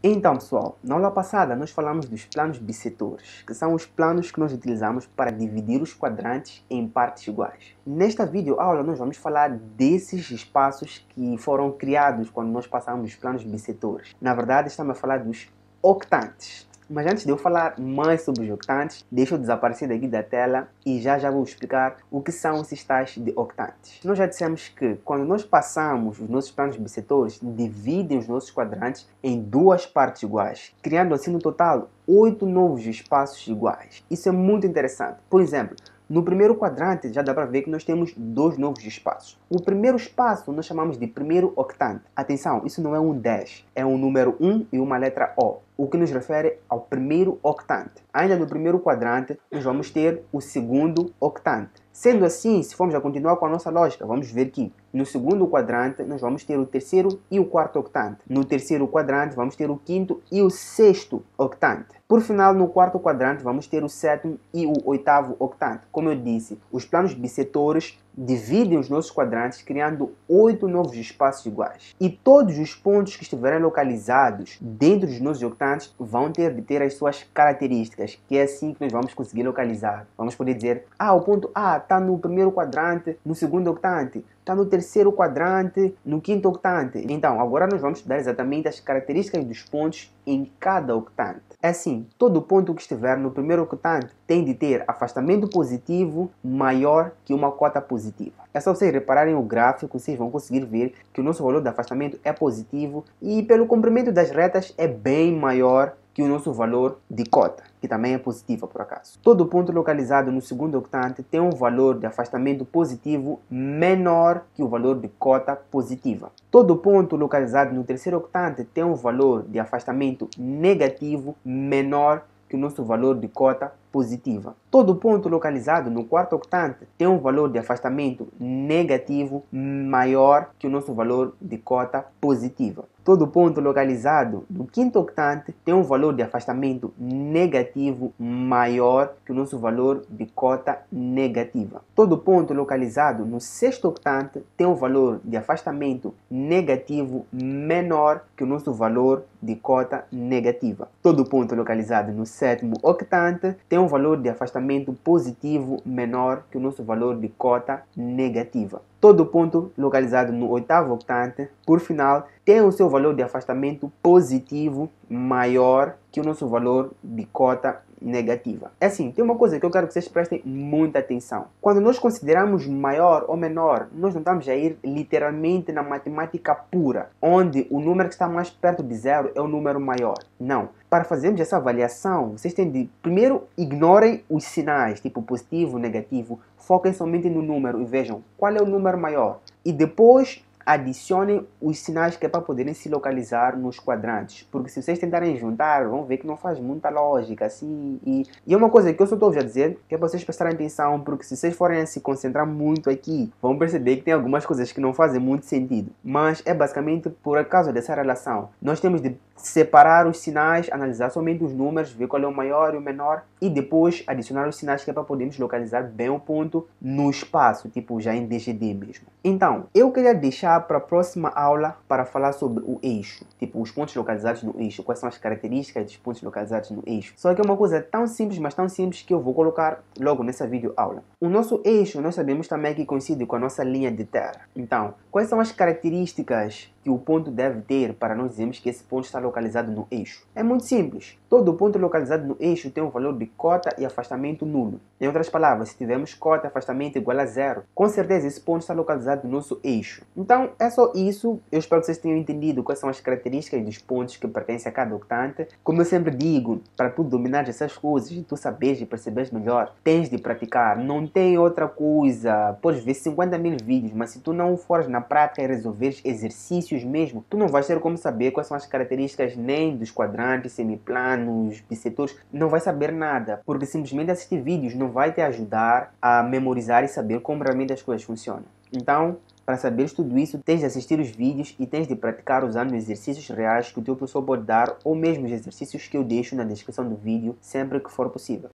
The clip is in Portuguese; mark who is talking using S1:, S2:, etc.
S1: Então, pessoal, na aula passada nós falamos dos planos bissetores, que são os planos que nós utilizamos para dividir os quadrantes em partes iguais. Nesta videoaula nós vamos falar desses espaços que foram criados quando nós passamos os planos bissetores. Na verdade, estamos a falar dos octantes. Mas antes de eu falar mais sobre os octantes, deixa eu desaparecer daqui da tela e já vou explicar o que são esses tais de octantes. Nós já dissemos que quando nós passamos os nossos planos bissetores, dividem os nossos quadrantes em duas partes iguais, criando assim no total 8 novos espaços iguais. Isso é muito interessante. Por exemplo, no primeiro quadrante já dá para ver que nós temos dois novos espaços. O primeiro espaço nós chamamos de primeiro octante. Atenção, isso não é um 10, é um número 1 e uma letra O, o que nos refere ao primeiro octante. Ainda no primeiro quadrante nós vamos ter o segundo octante. Sendo assim, se formos a continuar com a nossa lógica, vamos ver que no segundo quadrante nós vamos ter o terceiro e o quarto octante. No terceiro quadrante vamos ter o quinto e o sexto octante. Por final, no quarto quadrante vamos ter o sétimo e o oitavo octante. Como eu disse, os planos bissetores dividem os nossos quadrantes criando 8 novos espaços iguais. E todos os pontos que estiverem localizados dentro dos nossos octantes vão ter de ter as suas características, que é assim que nós vamos conseguir localizar. Vamos poder dizer, o ponto A está no primeiro quadrante, no segundo octante, está no terceiro quadrante, no quinto octante. Então, agora nós vamos estudar exatamente as características dos pontos em cada octante. Assim, todo ponto que estiver no primeiro octante tem de ter afastamento positivo maior que uma cota positiva. É só vocês repararem o gráfico, vocês vão conseguir ver que o nosso valor de afastamento é positivo e pelo comprimento das retas é bem maior que o nosso valor de cota, que também é positiva por acaso. Todo ponto localizado no segundo octante tem um valor de afastamento positivo menor que o valor de cota positiva. Todo ponto localizado no terceiro octante tem um valor de afastamento negativo menor que o nosso valor de cota positiva. Todo ponto localizado no quarto octante tem um valor de afastamento negativo maior que o nosso valor de cota positiva. Todo ponto localizado no quinto octante tem um valor de afastamento negativo maior que o nosso valor de cota negativa. Todo ponto localizado no sexto octante tem um valor de afastamento negativo menor que o nosso valor de cota negativa. Todo ponto localizado no sétimo octante tem um valor de afastamento positivo menor que o nosso valor de cota negativa. Todo ponto localizado no oitavo octante, por final, tem o seu valor de afastamento positivo maior que o nosso valor de cota negativa. É assim, tem uma coisa que eu quero que vocês prestem muita atenção. Quando nós consideramos maior ou menor, nós não estamos a ir literalmente na matemática pura, onde o número que está mais perto de zero é o número maior. Não. Para fazermos essa avaliação, vocês têm de, primeiro, ignorem os sinais, tipo positivo, negativo, foquem somente no número e vejam qual é o número maior. E depois adicionem os sinais que é para poderem se localizar nos quadrantes. Porque se vocês tentarem juntar, vão ver que não faz muita lógica. Assim, e é uma coisa que eu só estou a dizer, que é para vocês prestarem atenção, porque se vocês forem a se concentrar muito aqui, vão perceber que tem algumas coisas que não fazem muito sentido. Mas é basicamente por causa dessa relação. Nós temos de separar os sinais, analisar somente os números, ver qual é o maior e o menor, e depois adicionar os sinais que é para podermos localizar bem o ponto no espaço, tipo já em DGD mesmo. Então, eu queria deixar para a próxima aula para falar sobre o eixo, tipo os pontos localizados no eixo, quais são as características dos pontos localizados no eixo. Só que é uma coisa tão simples, mas tão simples que eu vou colocar logo nessa videoaula. O nosso eixo, nós sabemos também que coincide com a nossa linha de terra. Então, quais são as características que o ponto deve ter para nós dizermos que esse ponto está localizado no eixo? É muito simples. Todo ponto localizado no eixo tem um valor de cota e afastamento nulo. Em outras palavras, se tivermos cota e afastamento igual a zero, com certeza esse ponto está localizado no nosso eixo. Então, é só isso. Eu espero que vocês tenham entendido quais são as características dos pontos que pertencem a cada octante. Como eu sempre digo, para tu dominar essas coisas e tu saberes e perceberes melhor, tens de praticar. Não tem outra coisa. Podes ver 50 mil vídeos, mas se tu não fores na prática e resolveres exercícios mesmo, tu não vais ter como saber quais são as características nem dos quadrantes, semiplanos, bissetores, não vais saber nada, porque simplesmente assistir vídeos não vai te ajudar a memorizar e saber como realmente as coisas funcionam. Então, para saberes tudo isso, tens de assistir os vídeos e tens de praticar usando exercícios reais que o teu professor pode dar ou mesmo os exercícios que eu deixo na descrição do vídeo sempre que for possível.